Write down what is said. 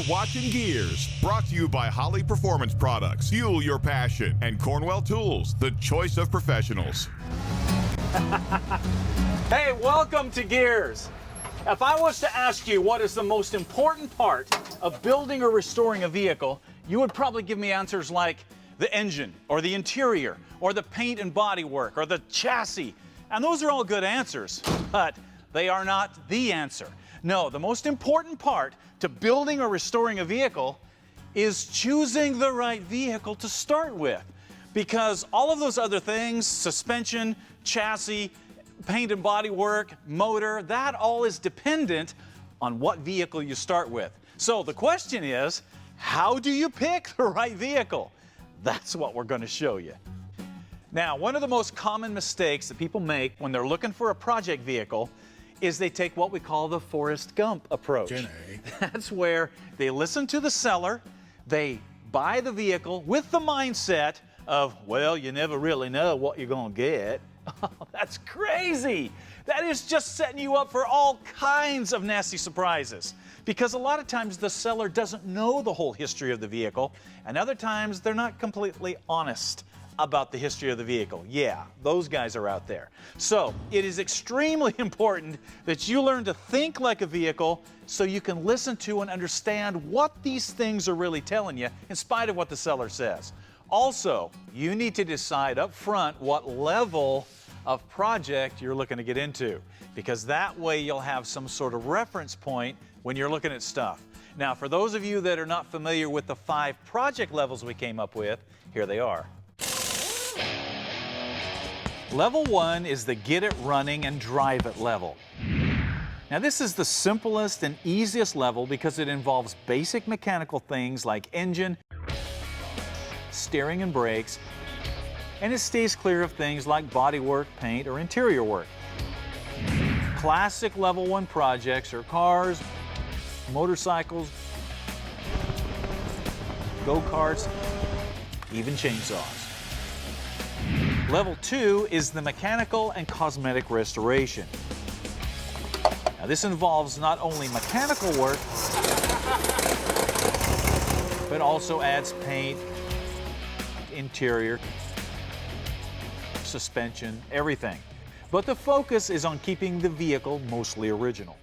watching GearZ, brought to you by Holly Performance Products. Fuel your passion. And Cornwell Tools, the choice of professionals. Hey, welcome to GearZ. If I was to ask you what is the most important part of building or restoring a vehicle, you would probably give me answers like the engine, or the interior, or the paint and body work, or the chassis. And those are all good answers, but they are not the answer. No, the most important part to building or restoring a vehicle is choosing the right vehicle to start with. Because all of those other things, suspension, chassis, paint and body work, motor, that all is dependent on what vehicle you start with. So the question is, how do you pick the right vehicle? That's what we're going to show you. Now, one of the most common mistakes that people make when they're looking for a project vehicle is they take what we call the Forrest Gump approach. That's where they listen to the seller, they buy the vehicle with the mindset of, well, you never really know what you're going to get. Oh, that's crazy. That is just setting you up for all kinds of nasty surprises. Because a lot of times the seller doesn't know the whole history of the vehicle, and other times they're not completely honest about the history of the vehicle. Yeah, those guys are out there. So it is extremely important that you learn to think like a vehicle so you can listen to and understand what these things are really telling you in spite of what the seller says. Also, you need to decide up front what level of project you're looking to get into, because that way you'll have some sort of reference point when you're looking at stuff. Now, for those of you that are not familiar with the 5 project levels we came up with, here they are. Level 1 is the get it running and drive it level. Now, this is the simplest and easiest level because it involves basic mechanical things like engine, steering and brakes, and it stays clear of things like body work, paint, or interior work. Classic level 1 projects are cars, motorcycles, go-karts, even chainsaws. Level 2 is the mechanical and cosmetic restoration. Now, this involves not only mechanical work, but also adds paint, interior, suspension, everything. But the focus is on keeping the vehicle mostly original.